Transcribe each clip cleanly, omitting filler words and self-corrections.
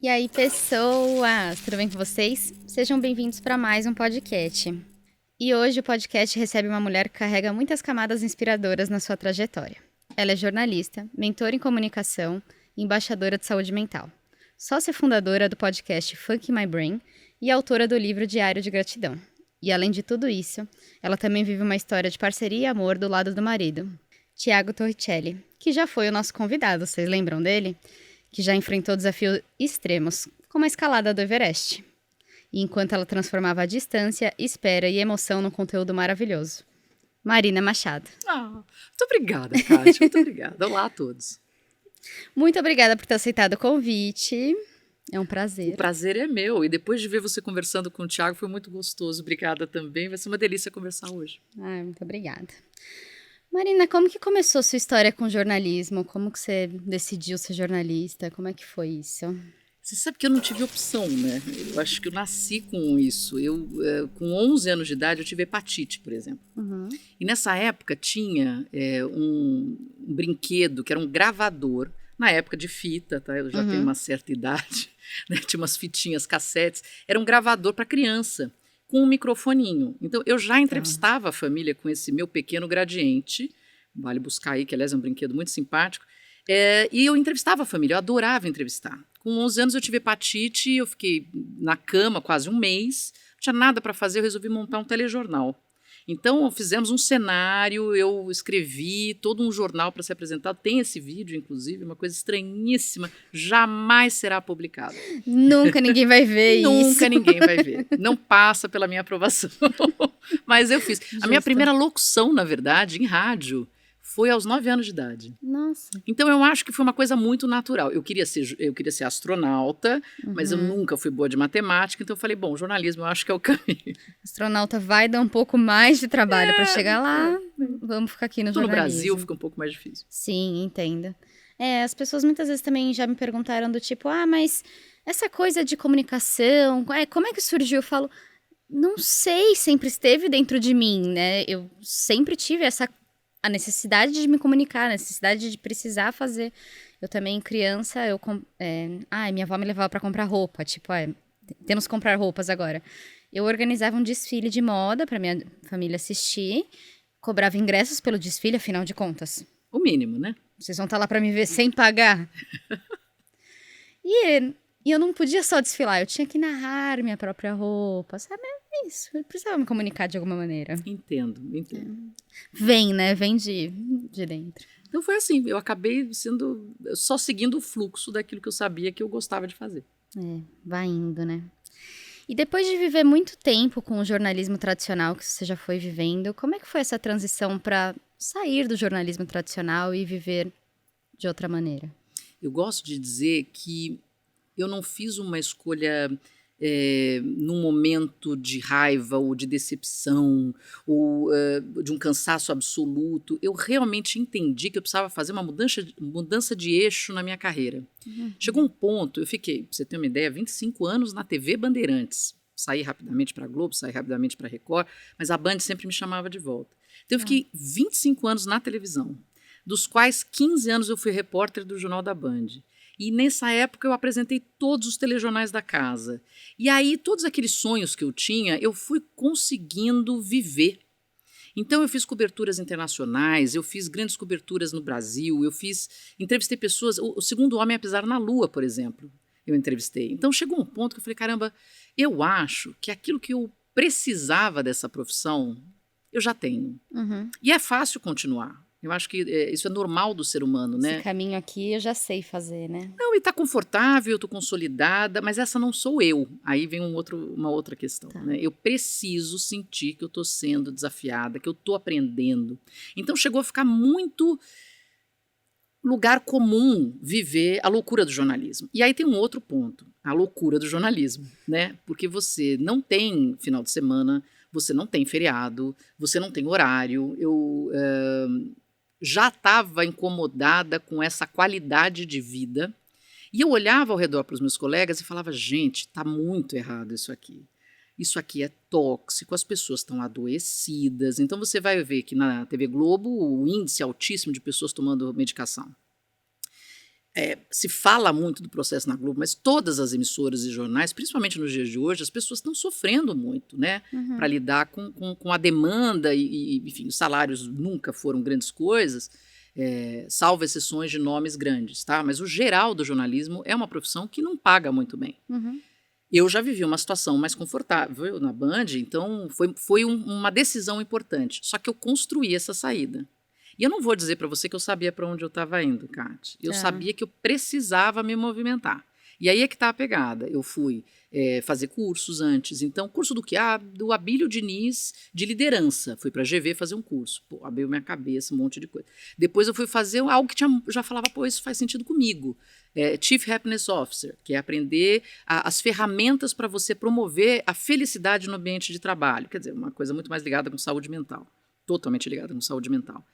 E aí, pessoas, tudo bem com vocês? Sejam bem-vindos para mais um podcast. E hoje o podcast recebe uma mulher que carrega muitas camadas inspiradoras na sua trajetória. Ela é jornalista, mentora em comunicação e embaixadora de saúde mental. Sócia fundadora do podcast Funk My Brain e autora do livro Diário de Gratidão. E além de tudo isso, ela também vive uma história de parceria e amor do lado do marido, Tiago Torricelli, que já foi o nosso convidado, vocês lembram dele? Que já enfrentou desafios extremos, como a escalada do Everest. E enquanto ela transformava a distância, espera e emoção num conteúdo maravilhoso. Marina Machado. Muito obrigada, Kátia. Muito obrigada. Olá a todos. Muito obrigada por ter aceitado o convite. É um prazer. O prazer é meu. E depois de ver você conversando com o Thiago, foi muito gostoso. Obrigada também. Vai ser uma delícia conversar hoje. Muito obrigada. Marina, como que começou sua história com jornalismo? Como que você decidiu ser jornalista? Como é que foi isso? Você sabe que eu não tive opção, né? Eu acho que eu nasci com isso. Com 11 anos de idade, eu tive hepatite, por exemplo. Uhum. E nessa época tinha um brinquedo que era um gravador, na época de fita, tá? Eu já tenho uma certa idade, né? Tinha umas fitinhas, cassetes. Era um gravador para criança, com um microfoninho. Então, eu já entrevistava a família com esse meu pequeno Gradiente. Vale buscar aí, que aliás é um brinquedo muito simpático. E eu entrevistava a família, eu adorava entrevistar. Com 11 anos eu tive hepatite, eu fiquei na cama quase um mês, não tinha nada para fazer, eu resolvi montar um telejornal. Então fizemos um cenário, eu escrevi todo um jornal para ser apresentado, tem esse vídeo inclusive, uma coisa estranhíssima, jamais será publicado. Nunca ninguém vai ver isso. Nunca ninguém vai ver, não passa pela minha aprovação, mas eu fiz. A minha primeira locução, na verdade, em rádio, foi aos 9 anos de idade. Nossa. Então eu acho que foi uma coisa muito natural. Eu queria ser astronauta, mas eu nunca fui boa de matemática, então eu falei, bom, jornalismo eu acho que é o caminho. Astronauta vai dar um pouco mais de trabalho para chegar lá, vamos ficar aqui no jornalismo. No Brasil fica um pouco mais difícil. Sim, entendo. As pessoas muitas vezes também já me perguntaram do tipo, mas essa coisa de comunicação, como é que surgiu? Eu falo, não sei, sempre esteve dentro de mim, né? Eu sempre tive a necessidade de me comunicar, a necessidade de precisar fazer. Eu também, criança, minha avó me levava para comprar roupa, tipo, temos que comprar roupas agora. Eu organizava um desfile de moda para minha família assistir, cobrava ingressos pelo desfile, afinal de contas. O mínimo, né? Vocês vão estar lá para me ver sem pagar. E eu não podia só desfilar, eu tinha que narrar minha própria roupa, sabe? É isso, eu precisava me comunicar de alguma maneira. Entendo. Vem, né? Vem de dentro. Então foi assim, eu acabei só seguindo o fluxo daquilo que eu sabia que eu gostava de fazer. Vai indo, né? E depois de viver muito tempo com o jornalismo tradicional que você já foi vivendo, como é que foi essa transição para sair do jornalismo tradicional e viver de outra maneira? Eu gosto de dizer que eu não fiz uma escolha num momento de raiva ou de decepção ou de um cansaço absoluto. Eu realmente entendi que eu precisava fazer uma mudança de eixo na minha carreira. Chegou um ponto, eu fiquei, pra você ter uma ideia, 25 anos na TV Bandeirantes. Saí rapidamente para a Globo, saí rapidamente para a Record, mas a Band sempre me chamava de volta. Então eu fiquei 25 anos na televisão, dos quais 15 anos eu fui repórter do Jornal da Band. E nessa época eu apresentei todos os telejornais da casa. E aí todos aqueles sonhos que eu tinha, eu fui conseguindo viver. Então eu fiz coberturas internacionais, eu fiz grandes coberturas no Brasil, entrevistei pessoas, o segundo homem a pisar na Lua, por exemplo, eu entrevistei. Então chegou um ponto que eu falei, caramba, eu acho que aquilo que eu precisava dessa profissão, eu já tenho. E é fácil continuar. Eu acho que isso é normal do ser humano, né? Esse caminho aqui eu já sei fazer, né? Não, e está confortável, eu estou consolidada, mas essa não sou eu. Aí vem uma outra questão, né? Eu preciso sentir que eu estou sendo desafiada, que eu estou aprendendo. Então chegou a ficar muito lugar comum viver a loucura do jornalismo. E aí tem um outro ponto, a loucura do jornalismo, né? Porque você não tem final de semana, você não tem feriado, você não tem horário. Eu já estava incomodada com essa qualidade de vida e eu olhava ao redor para os meus colegas e falava, gente, está muito errado isso aqui. Isso aqui é tóxico, as pessoas estão adoecidas. Então você vai ver que na TV Globo o índice altíssimo de pessoas tomando medicação. Se fala muito do processo na Globo, mas todas as emissoras e jornais, principalmente nos dias de hoje, as pessoas estão sofrendo muito, né? Para lidar com a demanda enfim, os salários nunca foram grandes coisas, salvo exceções de nomes grandes, tá? Mas o geral do jornalismo é uma profissão que não paga muito bem. Eu já vivi uma situação mais confortável na Band, então foi uma decisão importante. Só que eu construí essa saída. E eu não vou dizer para você que eu sabia para onde eu estava indo, Kate. Eu sabia que eu precisava me movimentar. E aí é que está a pegada. Eu fui fazer cursos antes. Então, curso do quê? Do Abílio Diniz de liderança. Fui para a GV fazer um curso. Pô, abriu minha cabeça, um monte de coisa. Depois eu fui fazer algo que já falava, pô, isso faz sentido comigo. Chief Happiness Officer, que é aprender as ferramentas para você promover a felicidade no ambiente de trabalho. Quer dizer, uma coisa muito mais ligada com saúde mental. Totalmente ligada com saúde mental.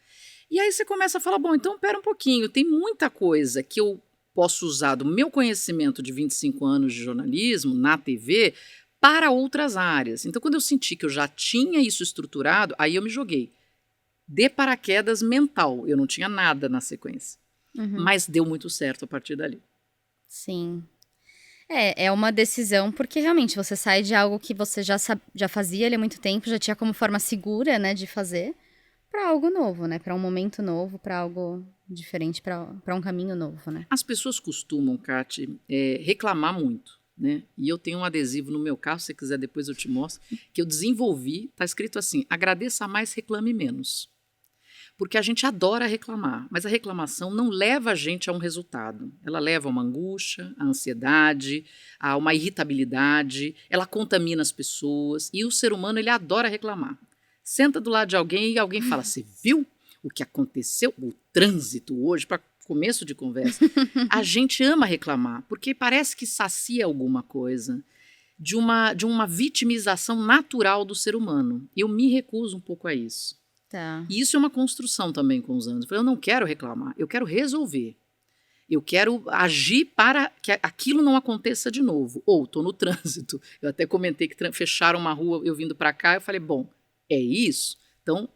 E aí você começa a falar, bom, então pera um pouquinho, tem muita coisa que eu posso usar do meu conhecimento de 25 anos de jornalismo na TV para outras áreas. Então, quando eu senti que eu já tinha isso estruturado, aí eu me joguei. De paraquedas mental, eu não tinha nada na sequência. Mas deu muito certo a partir dali. Sim. É uma decisão, porque realmente você sai de algo que você já fazia ali há muito tempo, já tinha como forma segura, né, de fazer, para algo novo, né? Para um momento novo, para algo diferente, para um caminho novo, né? As pessoas costumam, Kate, reclamar muito, né? E eu tenho um adesivo no meu carro, se você quiser depois eu te mostro, que eu desenvolvi, tá escrito assim, agradeça mais, reclame menos. Porque a gente adora reclamar, mas a reclamação não leva a gente a um resultado. Ela leva a uma angústia, a ansiedade, a uma irritabilidade, ela contamina as pessoas e o ser humano ele adora reclamar. Senta do lado de alguém e alguém fala, você viu o que aconteceu? O trânsito hoje, para começo de conversa. A gente ama reclamar, porque parece que sacia alguma coisa de uma vitimização natural do ser humano. Eu me recuso um pouco a isso. Tá. E isso é uma construção também com os anos. Eu não quero reclamar, eu quero resolver. Eu quero agir para que aquilo não aconteça de novo. Ou estou no trânsito. Eu até comentei que fecharam uma rua, eu vindo para cá, eu falei, bom, é isso? Então,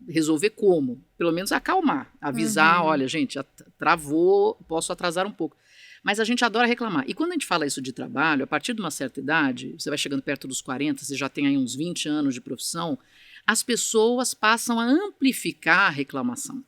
resolver como? Pelo menos acalmar, avisar, olha, gente, travou, posso atrasar um pouco. Mas a gente adora reclamar. E quando a gente fala isso de trabalho, a partir de uma certa idade, você vai chegando perto dos 40, você já tem aí uns 20 anos de profissão, as pessoas passam a amplificar a reclamação.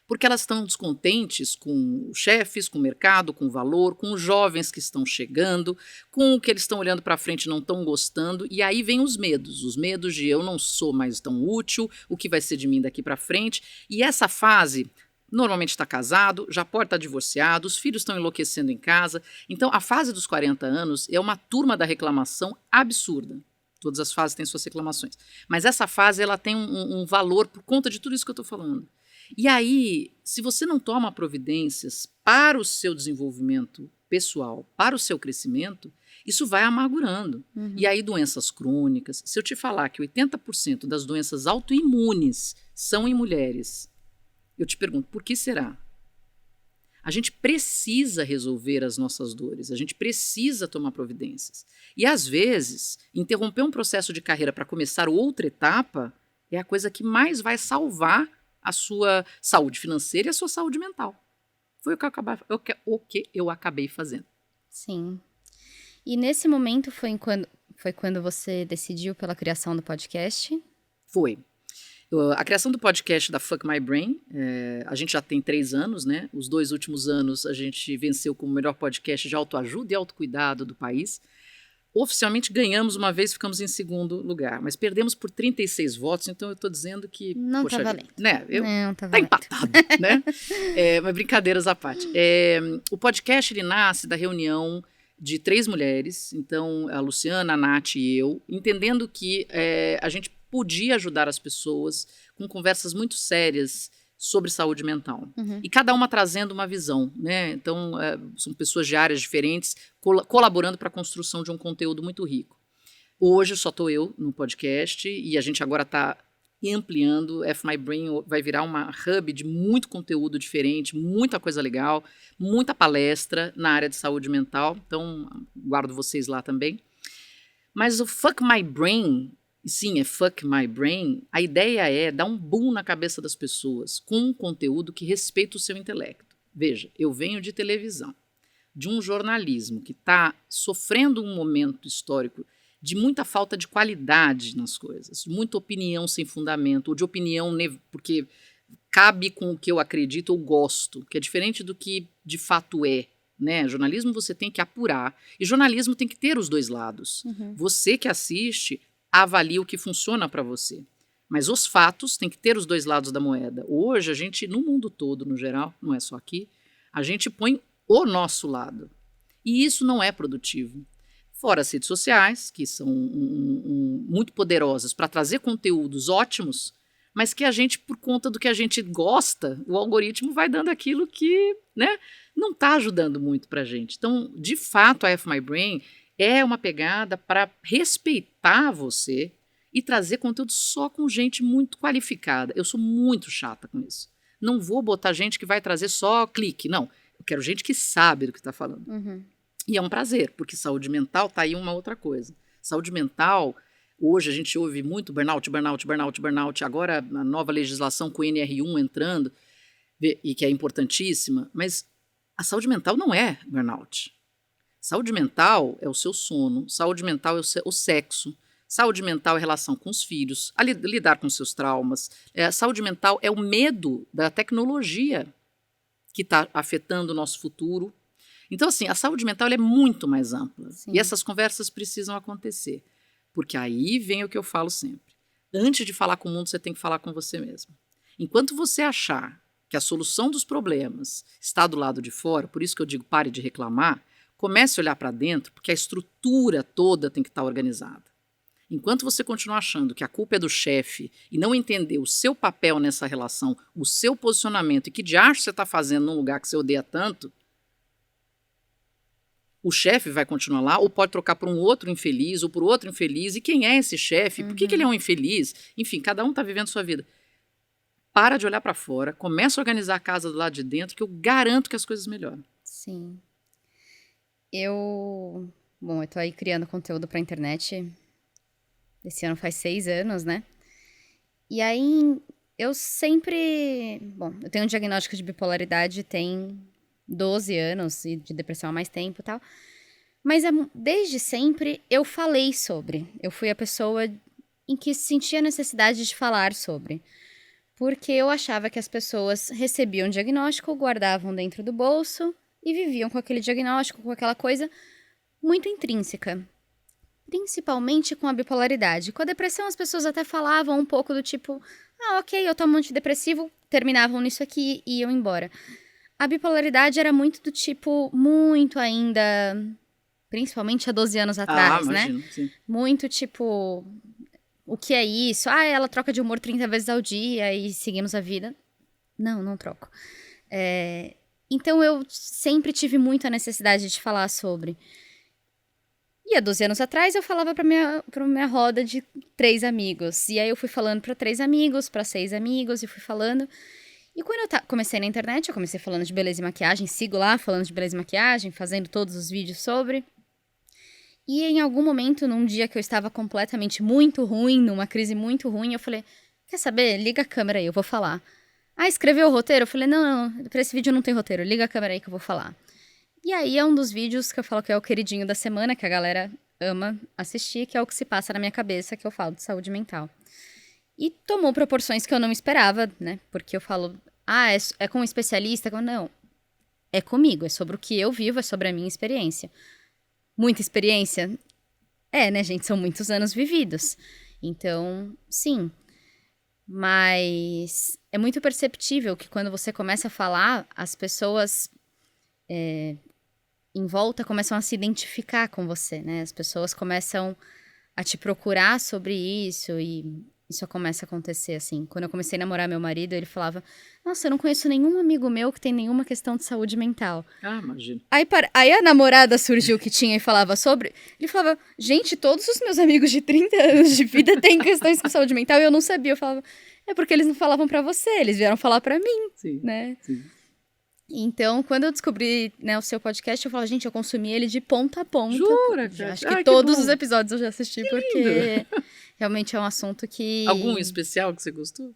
Porque elas estão descontentes com os chefes, com o mercado, com o valor, com os jovens que estão chegando, com o que eles estão olhando para frente e não estão gostando. E aí vem os medos de eu não sou mais tão útil, o que vai ser de mim daqui para frente. E essa fase, normalmente está casado, já pode estar divorciado, os filhos estão enlouquecendo em casa. Então, a fase dos 40 anos é uma turma da reclamação absurda. Todas as fases têm suas reclamações. Mas essa fase ela tem um valor por conta de tudo isso que eu estou falando. E aí, se você não toma providências para o seu desenvolvimento pessoal, para o seu crescimento, isso vai amargurando. E aí, doenças crônicas. Se eu te falar que 80% das doenças autoimunes são em mulheres, eu te pergunto, por que será? A gente precisa resolver as nossas dores, a gente precisa tomar providências. E, às vezes, interromper um processo de carreira para começar outra etapa é a coisa que mais vai salvar a sua saúde financeira e a sua saúde mental. Foi o que eu acabei fazendo. Sim. E nesse momento foi quando você decidiu pela criação do podcast? Foi. A criação do podcast da Fuck My Brain, a gente já tem 3 anos, né? Os 2 últimos anos a gente venceu como o melhor podcast de autoajuda e autocuidado do país. Oficialmente ganhamos uma vez, ficamos em 2º lugar, mas perdemos por 36 votos, então eu estou dizendo que... Não está valendo. Né? Não está tá valendo. empatado, né? Mas brincadeiras à parte. O podcast ele nasce da reunião de 3 mulheres, então a Luciana, a Nath e eu, entendendo que a gente podia ajudar as pessoas com conversas muito sérias sobre saúde mental. E cada uma trazendo uma visão, né? Então, são pessoas de áreas diferentes colaborando para a construção de um conteúdo muito rico. Hoje só estou eu no podcast e a gente agora está ampliando. F My Brain vai virar uma hub de muito conteúdo diferente, muita coisa legal, muita palestra na área de saúde mental. Então, guardo vocês lá também. Mas o Fuck My Brain... Sim, é Fuck My Brain. A ideia é dar um boom na cabeça das pessoas com um conteúdo que respeita o seu intelecto. Veja, eu venho de televisão, de um jornalismo que está sofrendo um momento histórico de muita falta de qualidade nas coisas, muita opinião sem fundamento, ou de opinião porque cabe com o que eu acredito ou gosto, que é diferente do que de fato é. Né? Jornalismo você tem que apurar, e jornalismo tem que ter os dois lados. Você que assiste, avalia o que funciona para você. Mas os fatos têm que ter os dois lados da moeda. Hoje, a gente, no mundo todo, no geral, não é só aqui, a gente põe o nosso lado. E isso não é produtivo. Fora as redes sociais, que são muito poderosas para trazer conteúdos ótimos, mas que a gente, por conta do que a gente gosta, o algoritmo vai dando aquilo que, né, não está ajudando muito para a gente. Então, de fato, a F My Brain é uma pegada para respeitar você e trazer conteúdo só com gente muito qualificada. Eu sou muito chata com isso. Não vou botar gente que vai trazer só clique, não. Eu quero gente que sabe do que está falando. E é um prazer, porque saúde mental está aí uma outra coisa. Saúde mental, hoje a gente ouve muito burnout. Agora a nova legislação com o NR1 entrando, e que é importantíssima, mas a saúde mental não é burnout. Saúde mental é o seu sono, saúde mental é o sexo, saúde mental é a relação com os filhos, lidar com seus traumas. Saúde mental é o medo da tecnologia que está afetando o nosso futuro. Então, assim, a saúde mental é muito mais ampla. Sim. E essas conversas precisam acontecer. Porque aí vem o que eu falo sempre. Antes de falar com o mundo, você tem que falar com você mesmo. Enquanto você achar que a solução dos problemas está do lado de fora, por isso que eu digo pare de reclamar, comece a olhar para dentro, porque a estrutura toda tem que estar organizada. Enquanto você continuar achando que a culpa é do chefe e não entender o seu papel nessa relação, o seu posicionamento e que diacho você está fazendo num lugar que você odeia tanto, o chefe vai continuar lá ou pode trocar por um outro infeliz ou por outro infeliz. E quem é esse chefe? Por que ele é um infeliz? Enfim, cada um está vivendo sua vida. Para de olhar para fora, começa a organizar a casa do lado de dentro, que eu garanto que as coisas melhoram. Sim. Eu tô aí criando conteúdo pra internet. Esse ano faz 6 anos, né? E aí, eu sempre... eu tenho um diagnóstico de bipolaridade tem 12 anos, e de depressão há mais tempo e tal. Mas desde sempre eu falei sobre. Eu fui a pessoa em que sentia necessidade de falar sobre. Porque eu achava que as pessoas recebiam o diagnóstico, guardavam dentro do bolso e viviam com aquele diagnóstico, com aquela coisa muito intrínseca. Principalmente com a bipolaridade. Com a depressão, as pessoas até falavam um pouco do tipo, ok, eu tomo antidepressivo, terminavam nisso aqui e iam embora. A bipolaridade era muito do tipo, muito ainda, principalmente há 12 anos atrás, imagino, né? Sim. Muito tipo, o que é isso? Ela troca de humor 30 vezes ao dia e seguimos a vida. Não troco. Então eu sempre tive muita necessidade de falar sobre. E há 12 anos atrás eu falava pra minha roda de 3 amigos. E aí eu fui falando pra 3 amigos, pra 6 amigos, e fui falando. E quando eu comecei na internet, eu comecei falando de beleza e maquiagem, sigo lá falando de beleza e maquiagem, fazendo todos os vídeos sobre. E em algum momento, num dia que eu estava completamente muito ruim, numa crise muito ruim, eu falei, quer saber? Liga a câmera aí, eu vou falar. Escreveu o roteiro? Eu falei, não, pra esse vídeo não tem roteiro, liga a câmera aí que eu vou falar. E aí é um dos vídeos que eu falo que é o queridinho da semana, que a galera ama assistir, que é o que se passa na minha cabeça, que eu falo de saúde mental. E tomou proporções que eu não esperava, né? Porque eu falo, é com um especialista? Não, é comigo, é sobre o que eu vivo, é sobre a minha experiência. Muita experiência? Né, gente? São muitos anos vividos. Então, sim. Mas é muito perceptível que quando você começa a falar, as pessoas em volta começam a se identificar com você, né? As pessoas começam a te procurar sobre isso e isso começa a acontecer, assim. Quando eu comecei a namorar meu marido, ele falava, nossa, eu não conheço nenhum amigo meu que tem nenhuma questão de saúde mental. Imagino. Aí a namorada surgiu que tinha e falava sobre, ele falava, gente, todos os meus amigos de 30 anos de vida têm questões com saúde mental e eu não sabia. Eu falava, é porque eles não falavam pra você, eles vieram falar pra mim, sim, né? Sim. Então, quando eu descobri, né, o seu podcast, eu falava, gente, eu consumi ele de ponta a ponta. Jura? Acho que todos os episódios eu já assisti, porque realmente é um assunto que... Algum especial que você gostou?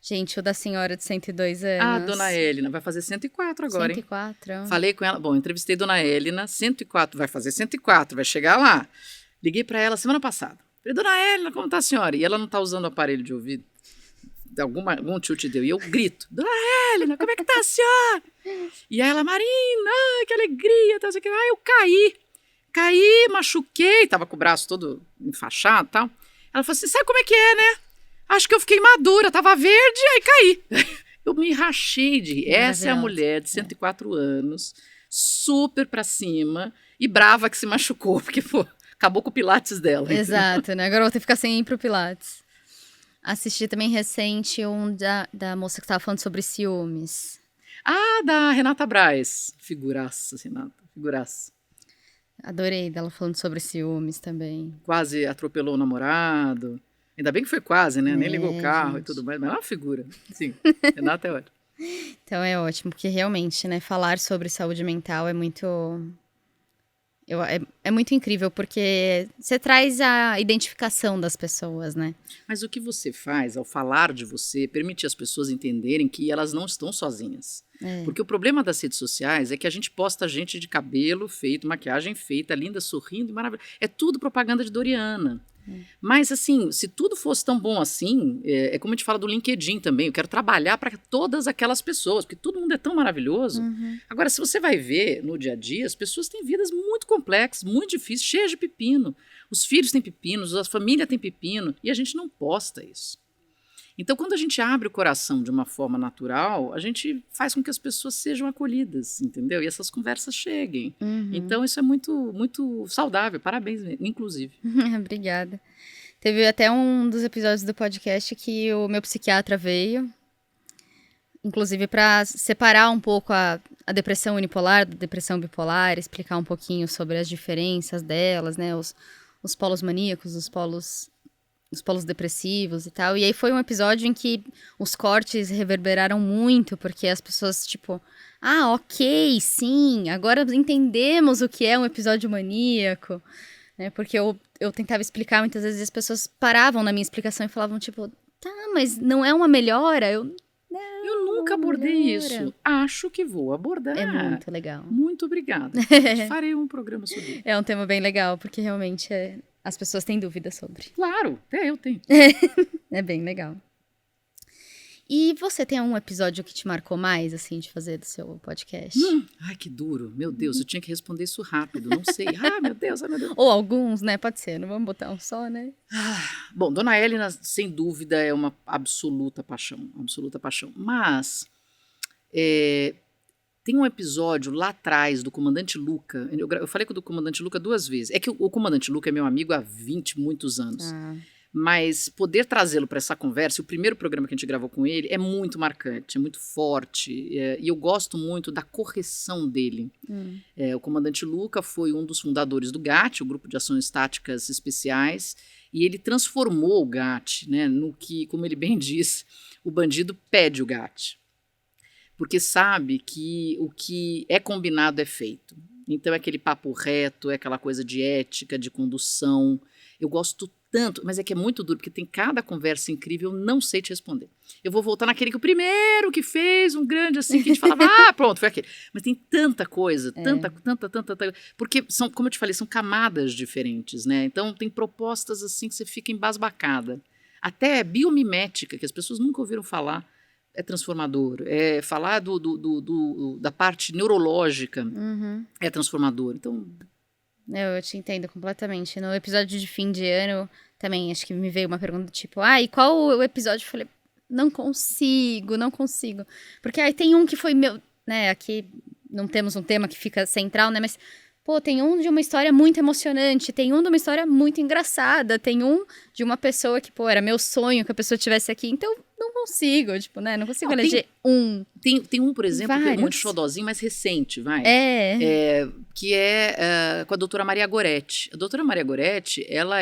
Gente, o da senhora de 102 Ah, anos. Dona Hélina, vai fazer 104 agora, 104. hein? Falei com ela, bom, entrevistei Dona Hélina, 104, vai fazer 104, vai chegar lá. Liguei para ela semana passada. Falei, Dona Hélina, como tá a senhora? E ela não tá usando o aparelho de ouvido. Algum tio te deu. E eu grito, Dona Hélina, como é que tá a senhora? E aí ela, Marina, ai, que alegria. Tá, assim, ai, eu caí, machuquei, tava com o braço todo enfaixado e tal. Ela falou assim, sabe como é que é, né? Acho que eu fiquei madura, tava verde, aí caí. Eu me rachei de rir. Essa é a mulher de 104 anos, super pra cima e brava que se machucou, porque, pô, acabou com o pilates dela. Exato, né? Agora eu vou ter que ficar sem ir pro pilates. Assisti também recente um da moça que tava falando sobre ciúmes. Ah, da Renata Braz. Figuraça, Renata, figuraça. Adorei dela falando sobre ciúmes também. Quase atropelou o namorado. Ainda bem que foi quase, né? Nem ligou o carro, gente, e tudo mais. Mas é uma figura. Sim, Renata é ótima. Então é ótimo, porque realmente, né, falar sobre saúde mental é muito... É muito incrível, porque você traz a identificação das pessoas, né? Mas o que você faz ao falar de você permite às pessoas entenderem que elas não estão sozinhas. Porque o problema das redes sociais é que a gente posta gente de cabelo feito, maquiagem feita, linda, sorrindo, maravilhosa. É tudo propaganda de Doriana. Mas, assim, se tudo fosse tão bom assim, é como a gente fala do LinkedIn também, eu quero trabalhar para todas aquelas pessoas, porque todo mundo é tão maravilhoso. Agora, se você vai ver no dia a dia, as pessoas têm vidas muito complexas, muito difíceis, cheias de pepino. Os filhos têm pepinos, a família tem pepino, e a gente não posta isso. Então, quando a gente abre o coração de uma forma natural, a gente faz com que as pessoas sejam acolhidas, entendeu? E essas conversas cheguem. Então, isso é muito, muito saudável. Parabéns, inclusive. Obrigada. Teve até um dos episódios do podcast que o meu psiquiatra veio, inclusive para separar um pouco a depressão unipolar da depressão bipolar, explicar um pouquinho sobre as diferenças delas, né? Os polos maníacos, os polos depressivos e tal. E aí foi um episódio em que os cortes reverberaram muito, porque as pessoas, tipo, ah, ok, sim, agora entendemos o que é um episódio maníaco, né? Porque eu tentava explicar muitas vezes e as pessoas paravam na minha explicação e falavam, tipo, tá, mas não é uma melhora? Eu nunca abordei isso. Acho que vou abordar. É muito legal. Muito obrigada. Farei um programa sobre isso. É um tema bem legal, porque realmente as pessoas têm dúvidas sobre. Claro, até eu tenho. É bem legal. E você tem algum episódio que te marcou mais, assim, de fazer do seu podcast? Ai, que duro. Meu Deus, eu tinha que responder isso rápido. Não sei. Ah, meu Deus, ai, meu Deus. Ou alguns, né? Pode ser, não vamos botar um só, né? Bom, Dona Hélina, sem dúvida, é uma absoluta paixão. Absoluta paixão. Mas tem um episódio lá atrás do Comandante Luca. Eu falei com o Comandante Luca 2 vezes. É que o Comandante Luca é meu amigo há 20 muitos anos. Mas poder trazê-lo para essa conversa, o primeiro programa que a gente gravou com ele, é muito marcante, é muito forte. E eu gosto muito da correção dele. O Comandante Luca foi um dos fundadores do GAT, o Grupo de Ações Táticas Especiais, e ele transformou o GAT, né, no que, como ele bem diz, o bandido pede o GAT. Porque sabe que o que é combinado é feito. Então é aquele papo reto, é aquela coisa de ética, de condução. Eu gosto tanto, mas é que é muito duro, porque tem cada conversa incrível, eu não sei te responder. Eu vou voltar naquele que o primeiro que fez, um grande assim, que a gente falava, pronto, foi aquele. Mas tem tanta coisa, tanta, porque são, como eu te falei, são camadas diferentes, né? Então tem propostas assim que você fica embasbacada. Até biomimética, que as pessoas nunca ouviram falar, é transformador. Falar da parte neurológica é transformador. Então... Eu te entendo completamente. No episódio de fim de ano, também acho que me veio uma pergunta tipo, e qual o episódio? Eu falei, não consigo. Porque aí tem um que foi meu, né, aqui não temos um tema que fica central, né, mas, pô, tem um de uma história muito emocionante, tem um de uma história muito engraçada, tem um de uma pessoa que, pô, era meu sonho que a pessoa estivesse aqui, então não consigo, tipo, né, não consigo eleger um. Tem um, por exemplo, que é muito xodozinho, mais recente, vai. Que é com a doutora Maria Goretti. A doutora Maria Goretti, ela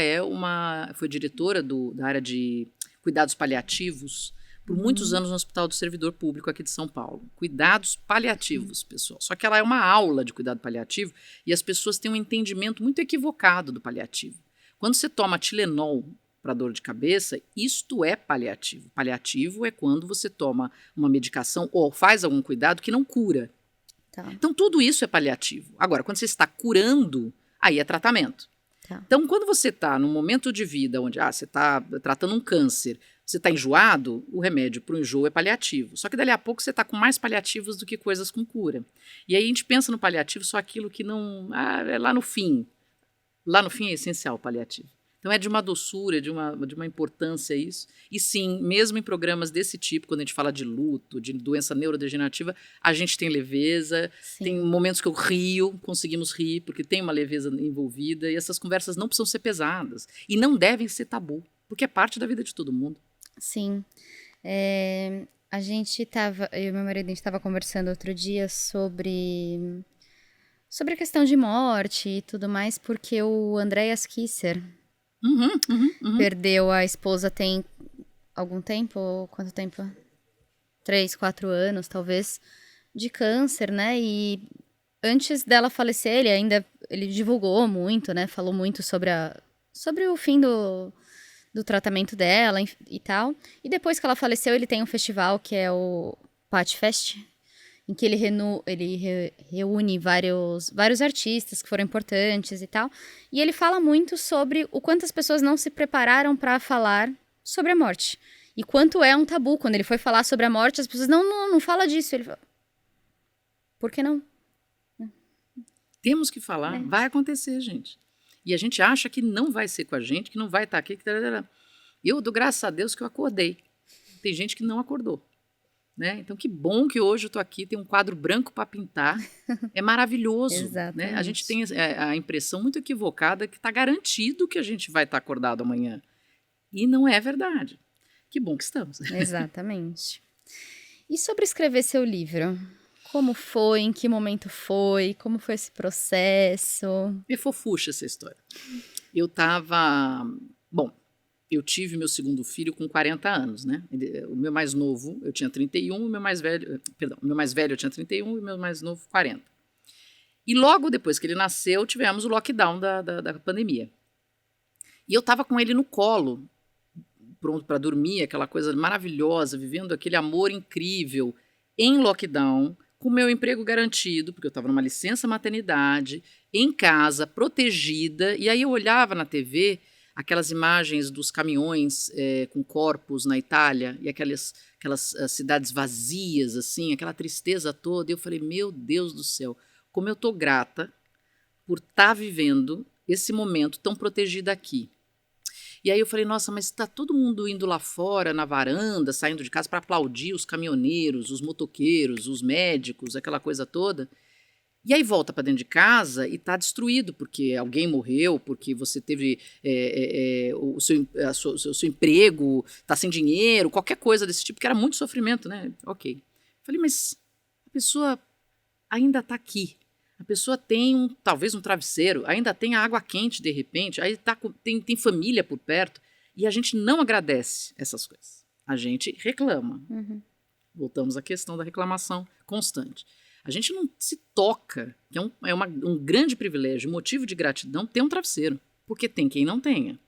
foi diretora da área de cuidados paliativos por muitos anos no Hospital do Servidor Público aqui de São Paulo. Cuidados paliativos, pessoal. Só que ela é uma aula de cuidado paliativo e as pessoas têm um entendimento muito equivocado do paliativo. Quando você toma Tilenol para dor de cabeça, isto é paliativo. Paliativo é quando você toma uma medicação ou faz algum cuidado que não cura. Tá. Então, tudo isso é paliativo. Agora, quando você está curando, aí é tratamento. Tá. Então, quando você está num momento de vida onde você está tratando um câncer, você está enjoado, o remédio para o enjoo é paliativo. Só que dali a pouco você está com mais paliativos do que coisas com cura. E aí a gente pensa no paliativo só aquilo que não... é lá no fim. Lá no fim é essencial o paliativo. Então é de uma doçura, de uma importância isso. E sim, mesmo em programas desse tipo, quando a gente fala de luto, de doença neurodegenerativa, a gente tem leveza, tem momentos que eu rio, conseguimos rir, porque tem uma leveza envolvida, e essas conversas não precisam ser pesadas. E não devem ser tabu, porque é parte da vida de todo mundo. Sim. A gente estava, eu e meu marido, a gente estava conversando outro dia sobre a questão de morte e tudo mais, porque o Andreas Kisser perdeu a esposa tem algum tempo, quanto tempo? 3, 4 anos, talvez, de câncer, né? E antes dela falecer, ele divulgou muito, né? Falou muito sobre o fim do tratamento dela e tal. E depois que ela faleceu, ele tem um festival que é o Patfest, em que ele reúne vários artistas que foram importantes e tal. E ele fala muito sobre o quanto as pessoas não se prepararam para falar sobre a morte. E quanto é um tabu. Quando ele foi falar sobre a morte, as pessoas, não fala disso. Ele fala, por que não? Temos que falar, vai acontecer, gente. E a gente acha que não vai ser com a gente, que não vai estar aqui. Eu dou graças a Deus que eu acordei. Tem gente que não acordou. Né? Então, que bom que hoje eu estou aqui, tem um quadro branco para pintar. É maravilhoso. Né? A gente tem a impressão muito equivocada que está garantido que a gente vai estar acordado amanhã. E não é verdade. Que bom que estamos. Exatamente. E sobre escrever seu livro? Como foi? Em que momento foi? Como foi esse processo? É fofucha essa história. Eu estava... Bom, eu tive meu segundo filho com 40 anos, né? O meu mais novo, eu tinha 31, o meu mais velho eu tinha 31 e o meu mais novo 40. E logo depois que ele nasceu, tivemos o lockdown da pandemia. E eu estava com ele no colo, pronto para dormir, aquela coisa maravilhosa, vivendo aquele amor incrível, em lockdown, com meu emprego garantido, porque eu estava numa licença maternidade, em casa, protegida, e aí eu olhava na TV aquelas imagens dos caminhões com corpos na Itália, e aquelas cidades vazias, assim, aquela tristeza toda, e eu falei, meu Deus do céu, como eu estou grata por estar vivendo esse momento tão protegida aqui. E aí eu falei, nossa, mas está todo mundo indo lá fora, na varanda, saindo de casa para aplaudir os caminhoneiros, os motoqueiros, os médicos, aquela coisa toda. E aí volta para dentro de casa e está destruído, porque alguém morreu, porque você teve o seu emprego, está sem dinheiro, qualquer coisa desse tipo, que era muito sofrimento, né? Ok. Falei, mas a pessoa ainda está aqui. A pessoa tem talvez um travesseiro, ainda tem água quente de repente, aí tem família por perto, e a gente não agradece essas coisas. A gente reclama. Voltamos à questão da reclamação constante. A gente não se toca, que é um grande privilégio, motivo de gratidão ter um travesseiro, porque tem quem não tenha.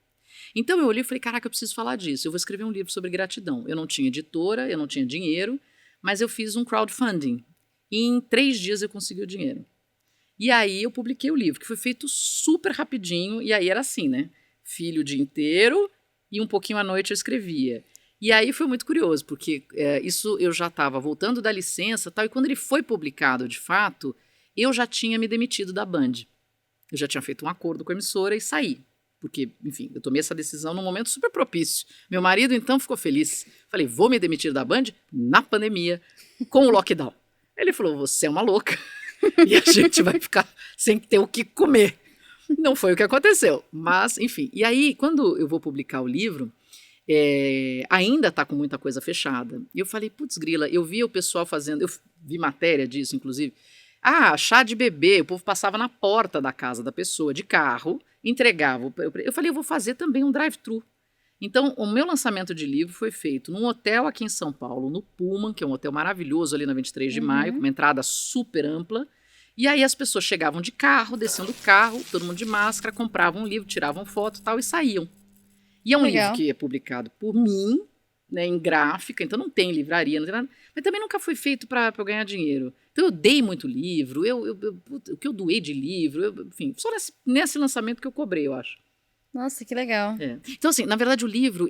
Então eu olhei e falei, caraca, eu preciso falar disso, eu vou escrever um livro sobre gratidão. Eu não tinha editora, eu não tinha dinheiro, mas eu fiz um crowdfunding. E em 3 dias eu consegui o dinheiro. E aí eu publiquei o livro, que foi feito super rapidinho, e aí era assim, né? Filho o dia inteiro e um pouquinho à noite eu escrevia. E aí foi muito curioso, porque isso eu já estava voltando da licença e tal, e quando ele foi publicado de fato, eu já tinha me demitido da Band. Eu já tinha feito um acordo com a emissora e saí. Porque, enfim, eu tomei essa decisão num momento super propício. Meu marido, então, ficou feliz. Falei, vou me demitir da Band na pandemia, com o lockdown. Ele falou, você é uma louca. E a gente vai ficar sem ter o que comer. Não foi o que aconteceu, mas enfim. E aí, quando eu vou publicar o livro, ainda está com muita coisa fechada. E eu falei, putz grila, eu vi o pessoal fazendo, eu vi matéria disso, inclusive. Chá de bebê, o povo passava na porta da casa da pessoa, de carro, entregava. Eu falei, eu vou fazer também um drive-thru. Então, o meu lançamento de livro foi feito num hotel aqui em São Paulo, no Pullman, que é um hotel maravilhoso ali na 23 de maio, com uma entrada super ampla. E aí as pessoas chegavam de carro, desciam do carro, todo mundo de máscara, compravam um livro, tiravam foto e tal, e saíam. E é um livro Legal. que é publicado por mim, né, em gráfica, então não tem livraria, não tem nada, mas também nunca foi feito para eu ganhar dinheiro. Então eu dei muito livro, o que eu doei de livro, enfim, só nesse lançamento que eu cobrei, eu acho. Nossa, que legal. É. Então, assim, na verdade o livro,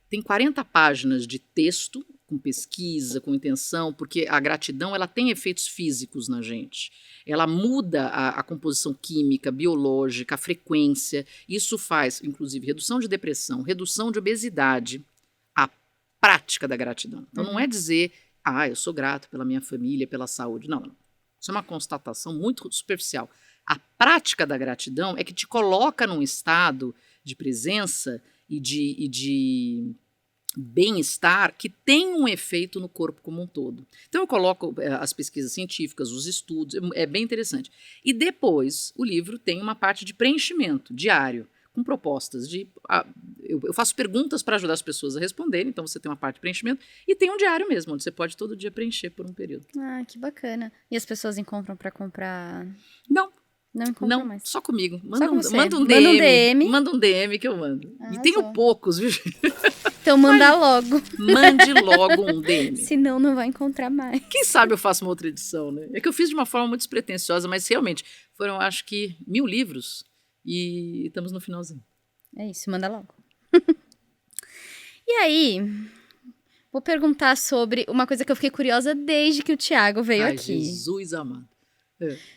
tem 40 páginas de texto, com pesquisa, com intenção, porque a gratidão, ela tem efeitos físicos na gente. Ela muda a composição química, biológica, a frequência. Isso faz, inclusive, redução de depressão, redução de obesidade, a prática da gratidão. Então, não é dizer, eu sou grato pela minha família, pela saúde. Não, não. Isso é uma constatação muito superficial. A prática da gratidão é que te coloca num estado de presença e de bem-estar que tem um efeito no corpo como um todo. Então eu coloco as pesquisas científicas, os estudos, é bem interessante. E depois o livro tem uma parte de preenchimento diário, com propostas eu faço perguntas para ajudar as pessoas a responderem, então você tem uma parte de preenchimento e tem um diário mesmo, onde você pode todo dia preencher por um período. Ah, que bacana. E as pessoas encontram para comprar? Não encontram mais. só comigo. Só com você. Manda um Manda um DM. DM. Manda um DM que eu mando. Arrasou. E tenho poucos, viu? Então manda logo. Mande logo um DM. Senão não vai encontrar mais. Quem sabe eu faço uma outra edição, né? É que eu fiz de uma forma muito despretensiosa, mas realmente foram, acho que, 1000 livros e estamos no finalzinho. É isso, manda logo. E aí, vou perguntar sobre uma coisa que eu fiquei curiosa desde que o Thiago veio aqui. Jesus amado.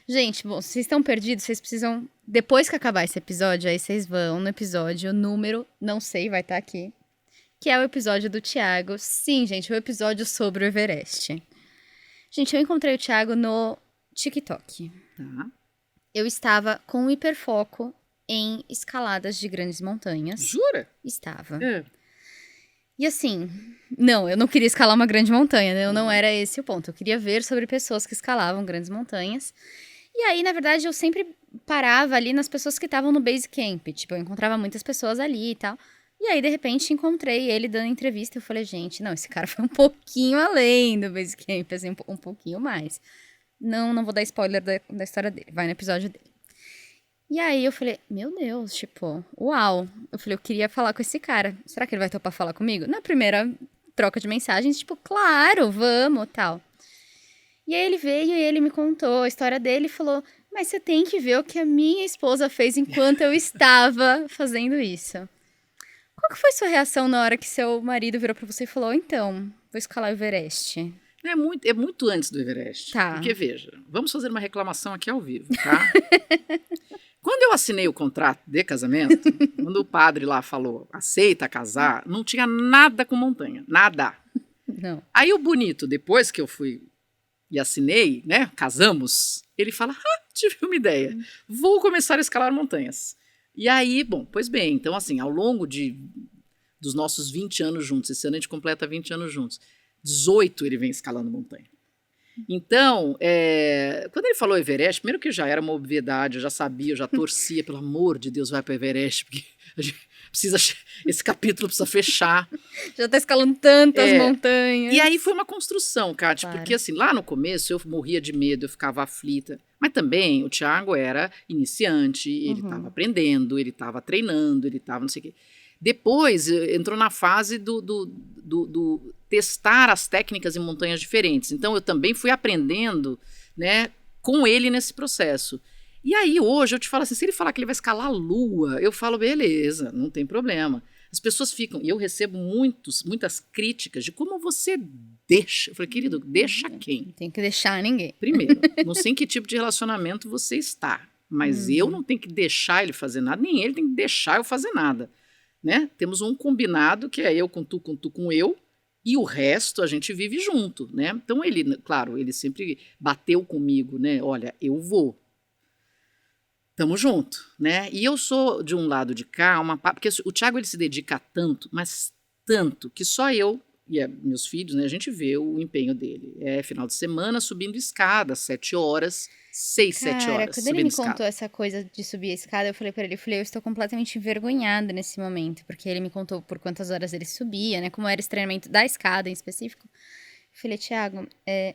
Gente, bom, vocês estão perdidos, vocês precisam... Depois que acabar esse episódio, aí vocês vão no episódio número, não sei, vai estar aqui, que é o episódio do Thiago. Sim, gente, o episódio sobre o Everest. Gente, eu encontrei o Thiago no TikTok. Tá. Eu estava com um hiperfoco em escaladas de grandes montanhas. Jura? Estava. É. E assim, não, eu não queria escalar uma grande montanha, né? Não era esse o ponto. Eu queria ver sobre pessoas que escalavam grandes montanhas. E aí, na verdade, eu sempre parava ali nas pessoas que estavam no base camp. Tipo, eu encontrava muitas pessoas ali e tal. E aí, de repente, encontrei ele dando entrevista. Eu falei, gente, não, esse cara foi um pouquinho além do base camp, assim, um pouquinho mais. Não vou dar spoiler da história dele. Vai no episódio dele. E aí eu falei, meu Deus, tipo, uau. Eu falei, eu queria falar com esse cara. Será que ele vai topar falar comigo? Na primeira troca de mensagens, tipo, claro, vamos, tal. E aí ele veio e ele me contou a história dele e falou, mas você tem que ver o que a minha esposa fez enquanto eu estava fazendo isso. Qual que foi sua reação na hora que seu marido virou pra você e falou, então, vou escalar o Everest? É muito antes do Everest. Tá. Porque, veja, vamos fazer uma reclamação aqui ao vivo, tá? Quando eu assinei o contrato de casamento, quando o padre lá falou, aceita casar, não tinha nada com montanha, nada. Não. Aí o bonito, depois que eu fui e assinei, né, casamos, ele fala, tive uma ideia, vou começar a escalar montanhas. E aí, bom, pois bem, então assim, ao longo dos nossos 20 anos juntos, esse ano a gente completa 20 anos juntos, 18 ele vem escalando montanha. Então, quando ele falou Everest, primeiro que já era uma obviedade, eu já sabia, eu já torcia, pelo amor de Deus, vai para o Everest, porque a gente esse capítulo precisa fechar. Já tá escalando tantas montanhas. E aí foi uma construção, Kátia, Claro. porque assim, lá no começo eu morria de medo, eu ficava aflita, mas também o Thiago era iniciante, ele estava aprendendo, ele estava treinando, ele estava não sei o quê. Depois entrou na fase do testar as técnicas em montanhas diferentes. Então eu também fui aprendendo, né, com ele nesse processo. E aí hoje eu te falo assim, se ele falar que ele vai escalar a lua, eu falo, beleza, não tem problema. As pessoas ficam, e eu recebo muitas críticas de como você deixa. Eu falei, querido, deixa quem? Não tem que deixar ninguém. Primeiro, não sei em que tipo de relacionamento você está, mas eu não tenho que deixar ele fazer nada, nem ele tem que deixar eu fazer nada. Né? Temos um combinado que é eu com tu com eu, e o resto a gente vive junto, né? Então ele, claro, ele sempre bateu comigo, né? Olha, eu vou. Tamo junto, né? E eu sou de um lado de cá, porque o Thiago ele se dedica tanto, mas tanto, que só eu e meus filhos, né, a gente vê o empenho dele. É final de semana subindo escada, 7 horas, 6, 7 horas. Quando ele me contou essa coisa de subir a escada, eu falei pra ele, eu estou completamente envergonhada nesse momento, porque ele me contou por quantas horas ele subia, né, como era esse treinamento da escada em específico. Eu falei, Thiago,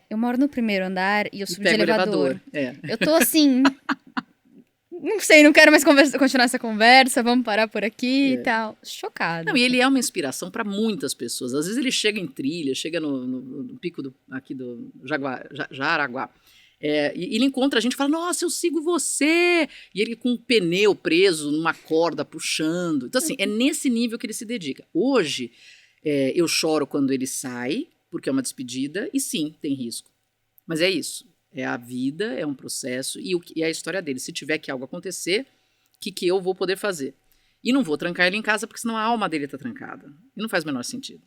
eu moro no primeiro andar e eu subo de elevador. É. Eu tô assim, não sei, não quero mais continuar essa conversa, vamos parar por aqui e tal. Chocada. Não, e ele é uma inspiração para muitas pessoas. Às vezes ele chega em trilha, chega no pico aqui do Jaraguá. E ele encontra a gente e fala, nossa, eu sigo você. E ele com um pneu preso numa corda, puxando. Então, assim, é nesse nível que ele se dedica. Hoje, eu choro quando ele sai, porque é uma despedida, e sim, tem risco. Mas é isso. É a vida, é um processo, e a história dele. Se tiver que algo acontecer, o que eu vou poder fazer? E não vou trancar ele em casa, porque senão a alma dele está trancada. E não faz o menor sentido.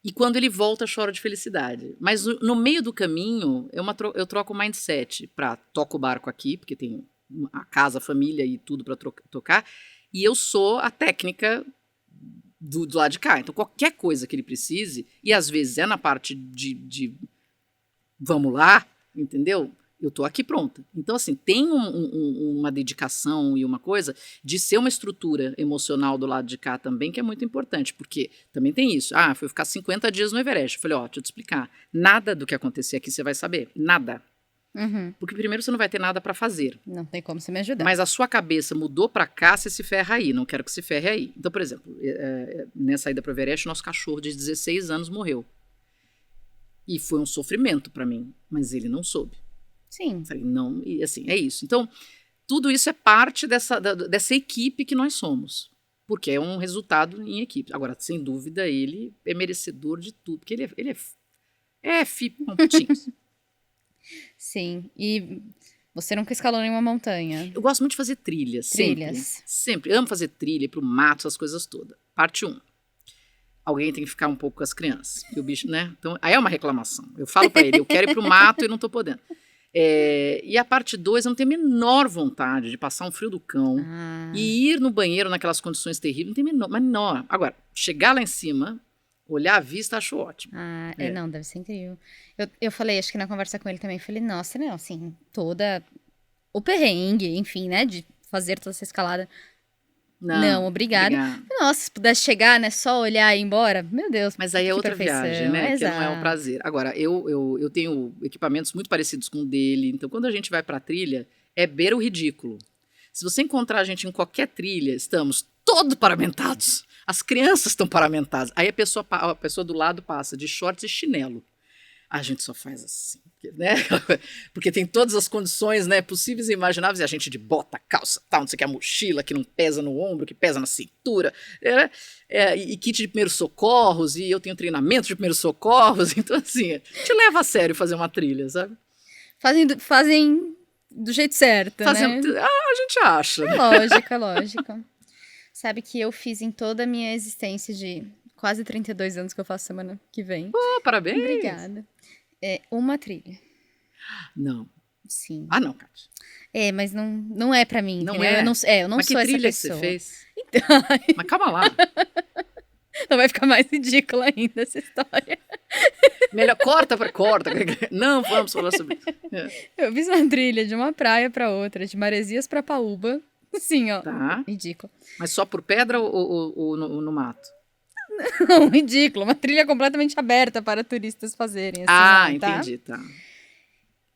E quando ele volta, choro de felicidade. Mas no meio do caminho, eu troco o mindset para toco o barco aqui, porque tem a casa, a família e tudo para tocar, e eu sou a técnica do lado de cá. Então, qualquer coisa que ele precise, e às vezes é na parte de vamos lá, entendeu? Eu tô aqui pronta. Então, assim, tem uma dedicação e uma coisa de ser uma estrutura emocional do lado de cá também, que é muito importante, porque também tem isso. Fui ficar 50 dias no Everest. Eu falei, deixa eu te explicar. Nada do que acontecer aqui você vai saber. Nada. Uhum. Porque primeiro você não vai ter nada para fazer. Não tem como você me ajudar. Mas a sua cabeça mudou para cá, você se ferra aí. Não quero que se ferre aí. Então, por exemplo, nessa ida pro Everest, nosso cachorro de 16 anos morreu. E foi um sofrimento para mim, mas ele não soube. Sim. Falei, não, e assim, é isso. Então, tudo isso é parte dessa equipe que nós somos, porque é um resultado em equipe. Agora, sem dúvida, ele é merecedor de tudo, porque ele é FIP pontinhos. Sim, e você nunca escalou nenhuma montanha? Eu gosto muito de fazer trilhas. Sempre. Amo fazer trilha, ir pro mato, essas coisas todas. Parte 1. Alguém tem que ficar um pouco com as crianças, porque o bicho, né? Então, aí é uma reclamação. Eu falo para ele, eu quero ir pro mato e não tô podendo. E a parte 2, eu não tenho a menor vontade de passar um frio do cão e ir no banheiro naquelas condições terríveis, não tem menor. Agora, chegar lá em cima, olhar a vista, acho ótimo. Não, deve ser incrível. Eu falei, acho que na conversa com ele também, falei, nossa, não, assim, toda o perrengue, enfim, né, de fazer toda essa escalada. Não, obrigada. Nossa, se pudesse chegar, né, só olhar e ir embora, meu Deus. Mas aí é outra viagem, né? Exato. Que não é um prazer. Agora, eu tenho equipamentos muito parecidos com o dele, então quando a gente vai pra trilha, é beira o ridículo. Se você encontrar a gente em qualquer trilha, estamos todos paramentados. As crianças estão paramentadas. Aí a pessoa do lado passa de shorts e chinelo. A gente só faz assim, né? Porque tem todas as condições, né, possíveis e imagináveis, e a gente de bota, calça, tal, não sei o que, a mochila que não pesa no ombro, que pesa na cintura, e kit de primeiros socorros, e eu tenho treinamento de primeiros socorros, então assim, te leva a sério fazer uma trilha, sabe? Fazem do jeito certo, né? A gente acha. É lógica. Sabe que eu fiz em toda a minha existência de quase 32 anos que eu faço semana que vem. Parabéns! Obrigada. Uma trilha. Não. Sim. Não, Kátia. Mas não é pra mim. Não entendeu? é? Eu não sou essa pessoa. Mas que trilha que você fez? Então... Mas calma lá. Não vai ficar mais ridícula ainda essa história. Melhor, corta. Não vamos falar sobre isso. Eu fiz uma trilha de uma praia pra outra, de Maresias pra Paúba. Assim, ó. Tá. Ridículo. Mas só por pedra ou no mato? Não, ridículo. Uma trilha completamente aberta para turistas fazerem. Assim, entendi, tá.